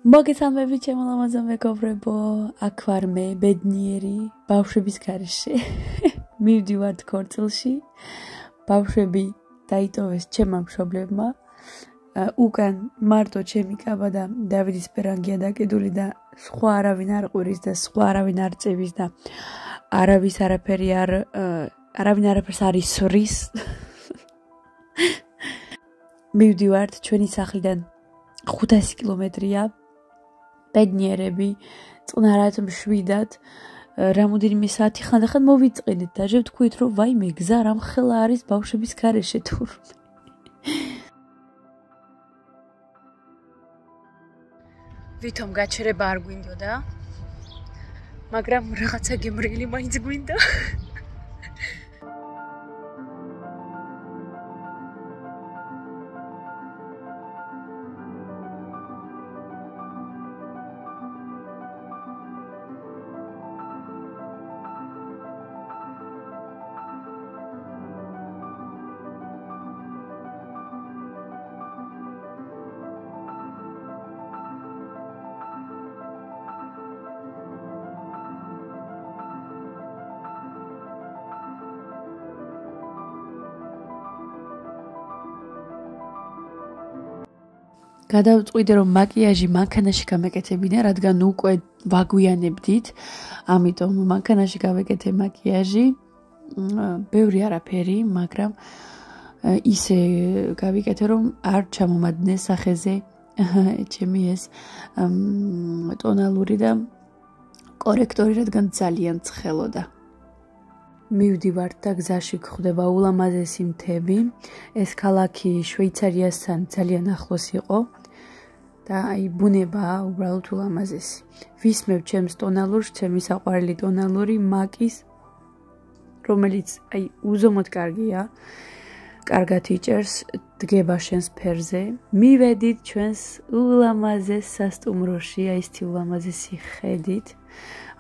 მოგესალმებით ჩემო ლამაზო მეგობრებო, აქ ვარ მე, ბედნიერი, ბავშვების გარეშე. მივდივართ ქორწილში. ბავშვები დაიტოვეს ჩემმა მშობლებმა. უკან მარტო ჩემი კაბა და დავიდის პერანგია დაკიდული და სხვა არავინ არ ყვირის და სხვა არავინ არ წევის და არავინ არაფერს არ ისვრის. მივდივართ ჩვენი სახლიდან 500 კილომეტრია. ბედნიერები, წყნარად მშვიდად, რამოდენიმე საათი ხანდახან მოვიწყენით და ვთქვით, რომ ვაიმე გზა რამ ხელა არის ბავშვების გარეშე თურმე. ვითომ გაჩერება არ გვინდოდა, მაგრამ რაღაცა გემრიელი მაინც გვინდა. გადავწყვიტე რომ მაკიაჟი მანქანაში გამეკეთებინა, რადგან უკვე ვაგვიანებდით, ამიტომ მანქანაში გავეკეთე მაკიაჟი. ბევრი არაფერი, მაგრამ ისე გავიკეთე რომ არ ჩამომადნეს სახეზე ჩემი ეს ტონალური და კორექტორი, რადგან ძალიან ცხელოდა. მივდივართ და გზაში გვხვდება ულამაზესი მთები. ეს ქალაქი შვეიცარიასთან ძალიან ახლოს იყო. და აი ბუნება უბრალოდ ულამაზესი. ვისმევ ჩემს ტონალურს, ჩემი საყვარელი ტონალური მაკის, რომელიც აი უზომოდ კარგია. კარგად იჭერს, დგება შენს ფერზე. მივედით ჩვენს ულამაზეს სასტუმროში, აი ეს ულამაზესი ხედით.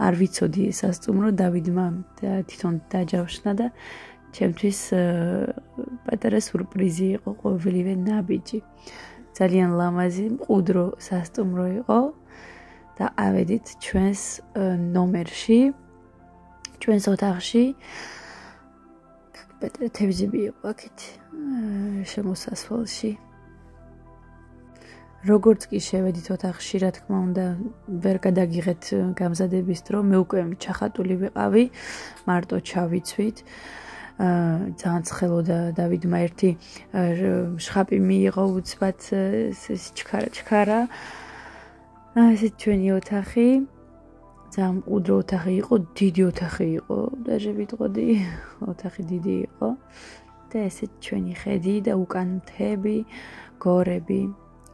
არ ვიცოდი ეს სასტუმრო დავიდმა თვითონ დაჯავშნა და ჩემთვის პატარა სურპრიზი იყო, ყოველივე ნაბიჯი. ძალიან ლამაზი, მყუდრო სასტუმრო იყო და ავედით ჩვენს ნომერში, ჩვენს ოთახში. პატარა თევზები იყო აქეთ შემოსასვლელში. როგორც კი შევედით ოთახში, რა თქმა უნდა, ვერ გადაგიღეთ გამზადების დრო, მე უკვე ჩახატული ვიყავი, მარტო ჩავიცვით. ძალიან ცხელოდა დავიდმა ერთი შხაპი მიიღო უცბად ეს ჩქარა. ესე ჩვენი ოთახი, ძალიან მყუდრო ოთახი იყო, დიდი ოთახი იყო, დაჟე ვიტყოდი, ოთახი დიდი იყო. და ესე ჩვენი ხედი და უკან მთები, გორები.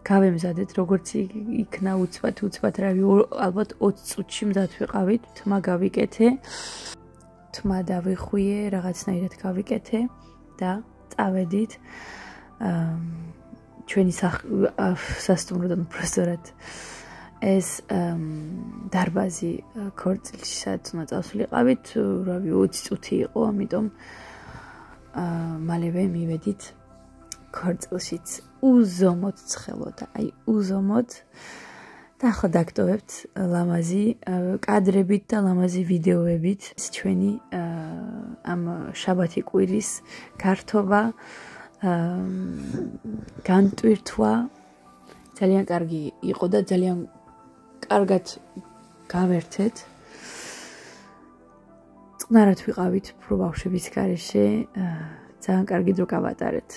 გავემზადეთ, როგორც იქნა უცბად რავი, ალბათ 20 წუთში მზად ვიყავით, თმა გავიკეთე. თმა დავიხვიე, რაღაცნაირად გავიკეთე და წავედით ჩვენი სასტუმროდან უბრალოდ ეს დარბაზი ქორწილში სადაც უნდა წავსულიყავით, რავი 20 წუთი იყო, ამიტომ მალევე მივედით ქორწილშიც. უზომოდ ცხელოდა, აი უზომოდ. და ახლა დაგტოვებთ ლამაზი კადრებით და ლამაზი ვიდეოებით ჩვენი ამ შაბათი კვირის გართობა, განტვირთვა. ძალიან კარგი იყო და ძალიან კარგად გავერთეთ. წყნარად ვიყავით ბავშვების გარეშე, ძალიან კარგი დრო გავატარეთ.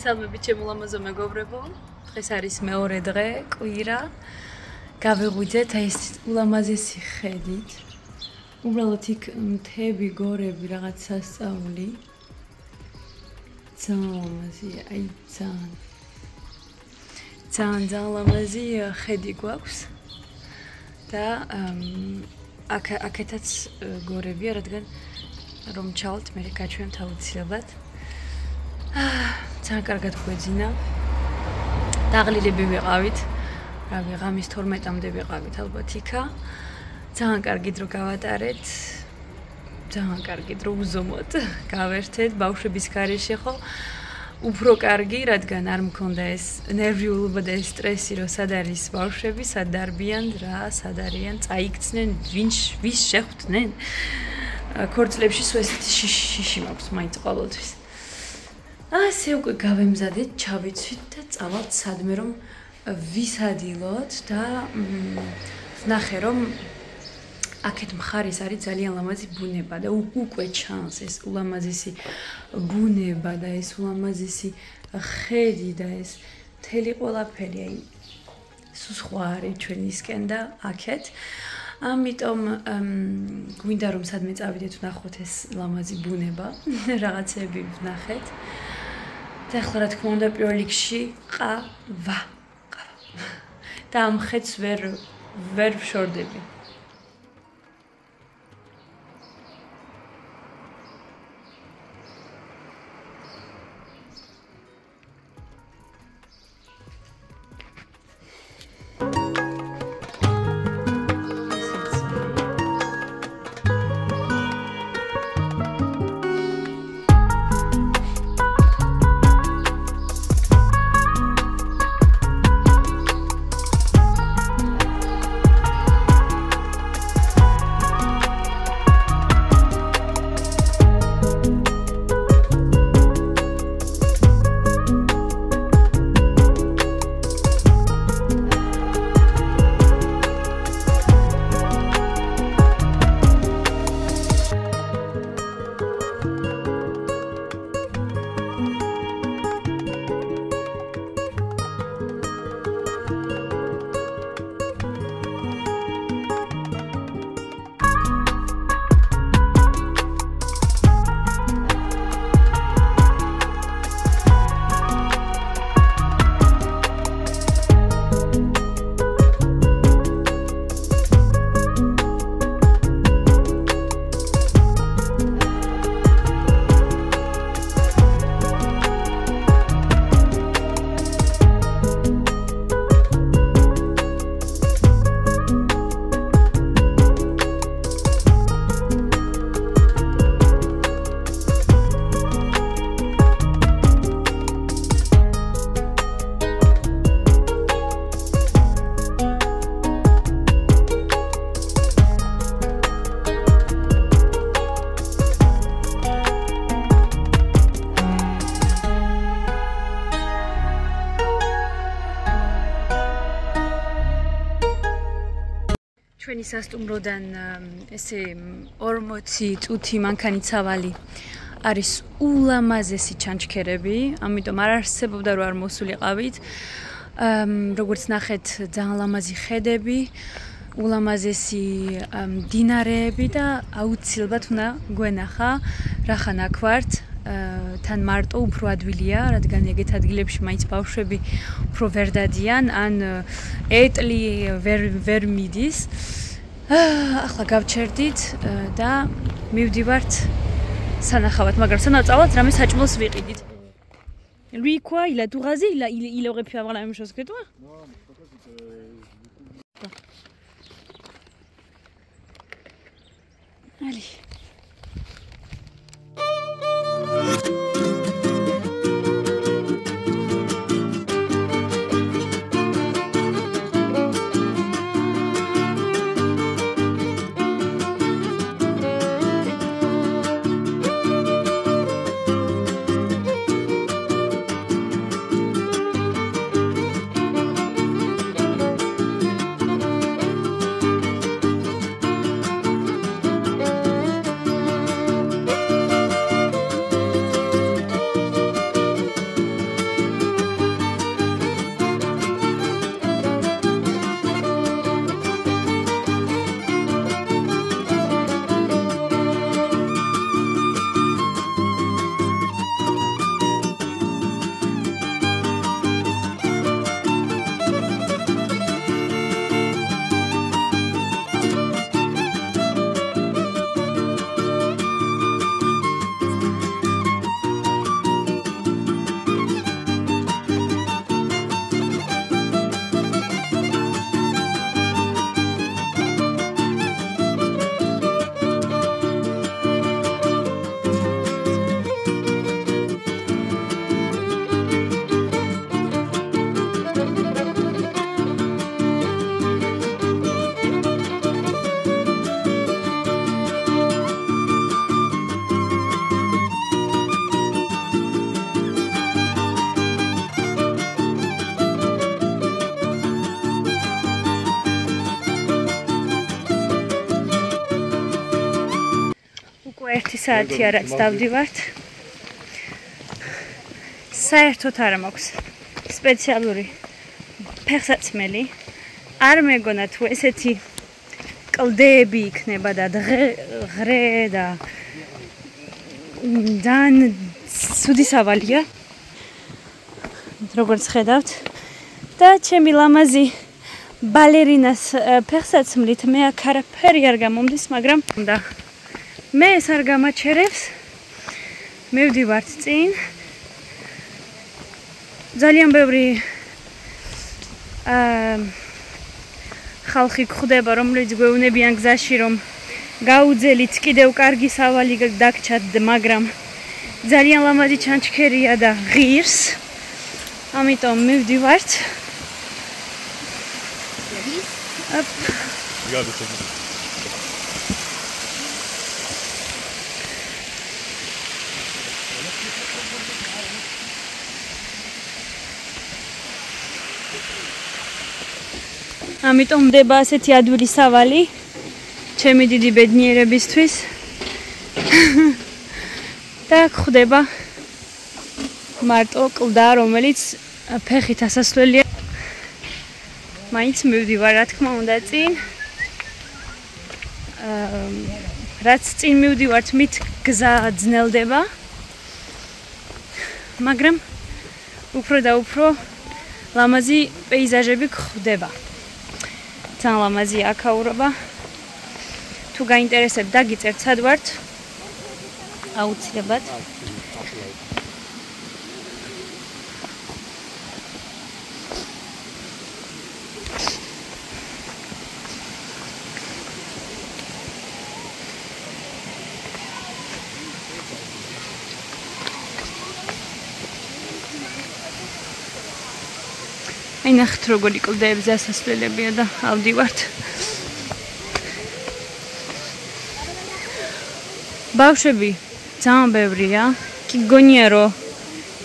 მოგესალმებით ჩემო ლამაზო მეგობრებო. დღეს არის მეორე დღე, კვირა. გავეღვიძეთ აი ეს ულამაზესი ხედით. უბრალოდ იქ მთები, გორები, რაღაც სასწაული. ძალიან ლამაზია, აი ძალიან ლამაზი ხედი გვაქვს. და აქეთაც გორებია, რადგან რომ ჩავთ, მე გაჩვენებთ აუცილებლად. ძალიან კარგად გვეძინა. დაღლილები ვიყავით. რავი, ღამის 12-მდე ვიყავით ალბათ იქა. ძალიან კარგი დრო გავატარეთ. ძალიან კარგი დრო უზომოდ გავერთეთ ბავშვების გარეშე ხო. უფრო კარგი, რადგან არ მქონდა ეს ნერვიულობა და ეს სტრესი, რომ სად არის ბავშვები, სად დარბიან, რა, სად არიან, წაიქცნენ, ვის შეხვდნენ. ქორწილებში სულ ესეთი შიში მაქვს მაინც ყოველთვის. ასე უკვე გავემზადეთ, ჩავიცვით და წავალთ სადმე რომ ვისადილოთ და ვნახე რომ აქეთ მხარეს არის ძალიან ლამაზი ბუნება და უკვე ჩანს ეს ულამაზესი ბუნება და ეს ულამაზესი ხედი და ეს მთელი ყველაფერი აი სულ სხვა არის ჩვენისკენ და აქეთ ამიტომ გვინდა რომ სადმე წავიდეთ ვნახოთ ეს ლამაზი ბუნება რაღაცები ვნახეთ და ახლა რა თქმა უნდა პირველ რიგში ყავა და ამ ხედს ვერ ვშორდები ჩვენი სასტუმროდან ესე 40 წუთი მანქანი ცავალი არის ულამაზესი ჩანჩქერები, ამიტომ არ არსებობდა რომ არ მოსულიყავით. როგორც ნახეთ, ძალიან ლამაზი ხედები, ულამაზესი მდინარეები და აუცილებლად უნდა გვენახა რახან აქ ვართ. თან მარტო უფრო ადვილია, რადგან ეგეთ ადგილებში მაინც ბავშვები უფრო ვერ დადიან, ან ეტლი ვერ მიდის. ახლა გავჩერდით და მივდივართ სანახავად, მაგრამ სანამ წავალთ რამე საჭმელს ვიყიდით. Lui quoi, il a tout rasé, il aurait pu avoir la même chose que toi. Non, mais allez. Ერთი საათია რაც დავდივართ. საერთოდ არ მაქვს სპეციალური ფეხსაცმელი. არ მეგონა თუ ესეთი კლდეები იქნება და ღრე და ძალიან ცუდი სავალია. როგორც ხედავთ და ჩემი ლამაზი ბალერინას ფეხსაცმლით მე აქ არაფერი არ გამომდის, მაგრამ და მე ეს არ გამაჩერებს. მივდივართ წინ. ძალიან ბევრი ხალხი გვხვდება, რომლებიც გვეუბნებიან გზაში, რომ გაუძელით კიდევ კარგი სავალი დაგჩათ, მაგრამ ძალიან ლამაზი ჩანჩქერია და ღირს. ამიტომ მივდივართ. ამიტომ მდება ასეთი ადვილი სავალი ჩემი დიდი ბედნიერებისთვის და გვხვდება მარტო კლდა, რომელიც ფეხით ასასვლელია. მაინც მივდივარ, რა თქმა უნდა, წინ. რაც წინ მივდივართ, მით გზა ძნელდება. მაგრამ უფრო და უფრო ლამაზი პეიზაჟები გვხვდება. ძალიან ლამაზი აქაურობა. თუ გაინტერესებთ, დაგიწერთ, სად ვართ? აუცილებლად. აი ნახეთ როგორი კლდეებზე ასასვლელებია და ავდივართ. ბავშვები ძალიან ბევრია. კი გონია რომ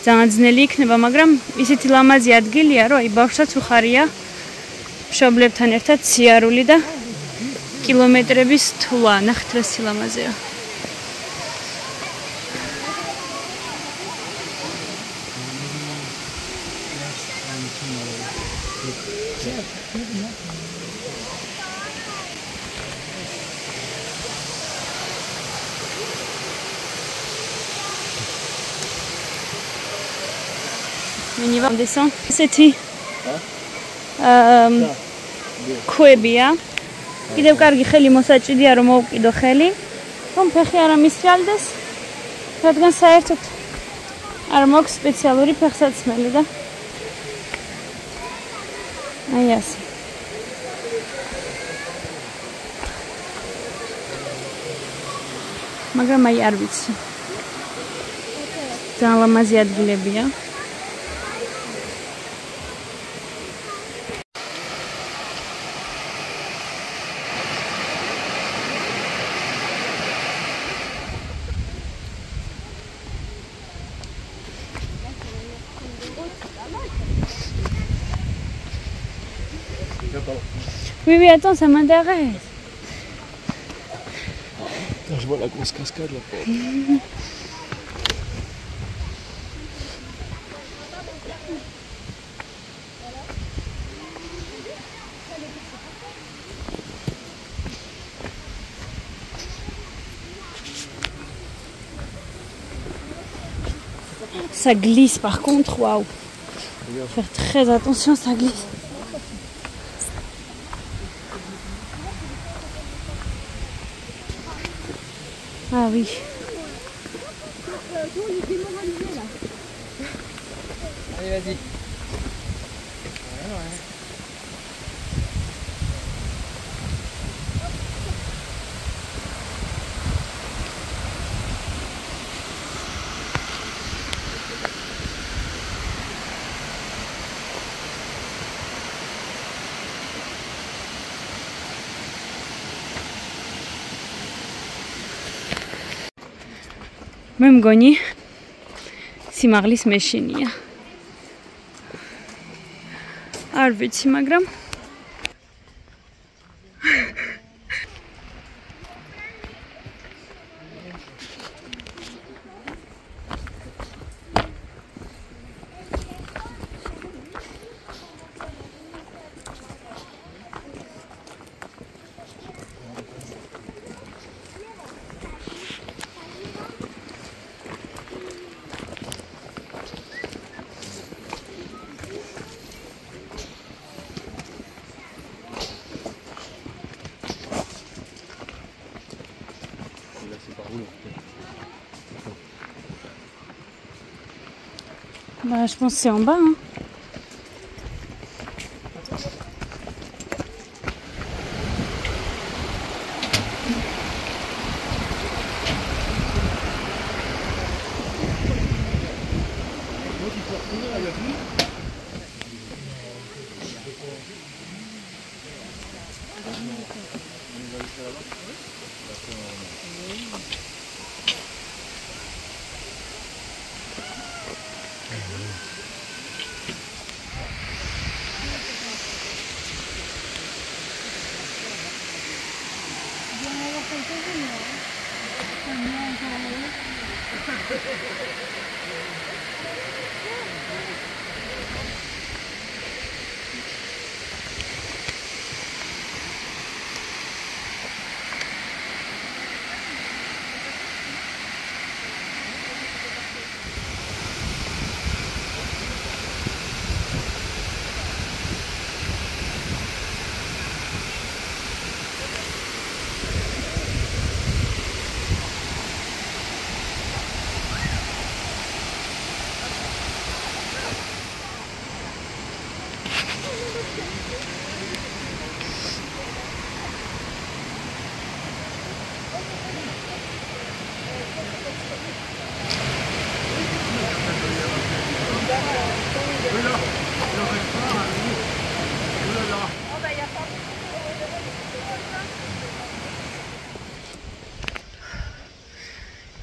ძალიან ძნელი იქნება, მაგრამ ისეთი ლამაზი ადგილია, რომ აი ბავშვსაც უხარია მშობლებთან ერთად სიარული და კილომეტრების თვლა. ნახეთ რა სილამაზეა. On y va, on descend. C'était Kuebia. კიდევ კარგი ხელი მოსაჭიდია რომ მოვკიდო ხელი რომ ფეხი არ მისრალდეს რადგან საერთოდ არ მაქვს სპეციალური ფეხსაცმელი და აი ასე მაგრამ აი არ ვიცი ძალიან ლამაზი ადგილებია Oui, oui, attends, ça m'intéresse. Je vois la grosse cascade là. Ça glisse par contre, waouh. Faire très attention, ça glisse. Ah oui. Allez, vas-y. მე მგონი სიმაღლის მეშინია. არ ვიცი, მაგრამ bah, je pense que c'est en bas. Hein.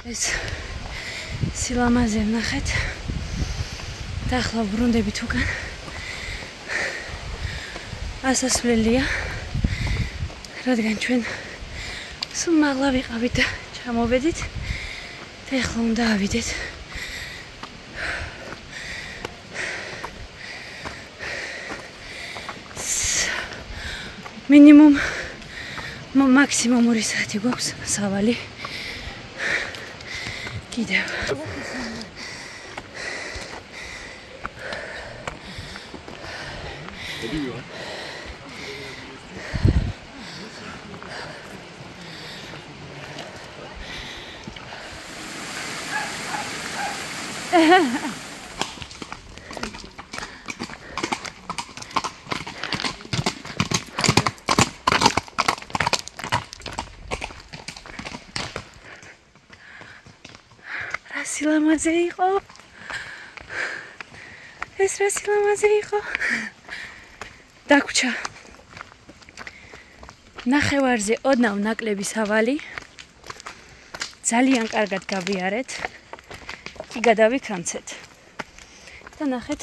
ეს სილამაზე ვნახეთ და ახლა ბრუნდებით უკან ასასვლელია რადგან ჩვენ სულ მაღლა ვიყავით და ჩამოვედით და ახლა უნდა ავიდეთ მინიმუმ მაქსიმუმ 2 საათი გვაქვს სავალი კიდევ სილამაზე იყო. ეს რა სილამაზე იყო? დაგვრჩა. ნახევარზე ოდნავ ნაკლები სავალი. ძალიან კარგად გავიარეთ. კი გადავიქრამცეთ. და ნახეთ.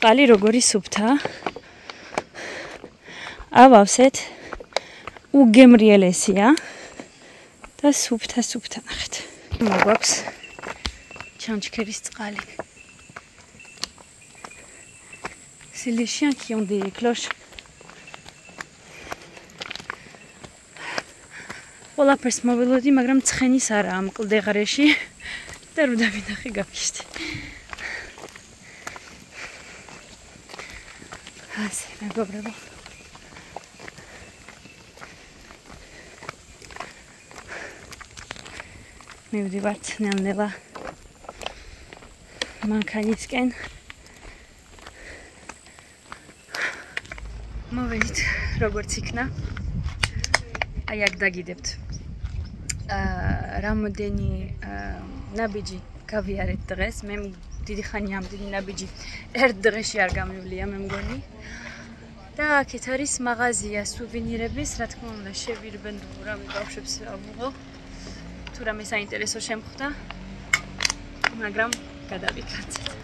ყალი როგორი სუფთა. ავავსეთ. უგემრიელესია. და სუფთა ნახეთ. მოგვაქვს ჩანჩქერის წყალი. C'est les chiens qui ont des cloches. ყველაფერს მოველოდი, მაგრამ ცხენის არა ამ კლდეღარეში და რო დავინახე გავქიშდი. ასე, მეგობრებო. მივდივართ ნელ-ნელა მანქანისკენ. მოვედით როგორც იქნა. აი აქ დაგიდებთ. რამოდენი ნაბიჯი გავიარეთ დღეს. მე დიდი ხანია ამდენი ნაბიჯი ერთ დღეში არ გამივლია მე მგონი. და აქეთ არის მაღაზია სუვენირების, რა თქმა უნდა, შევირბენ რამე ბავშვებს ავუღო. თუ რამე საინტერესო შემხვდა, მაგრამ გადავიქცეთ.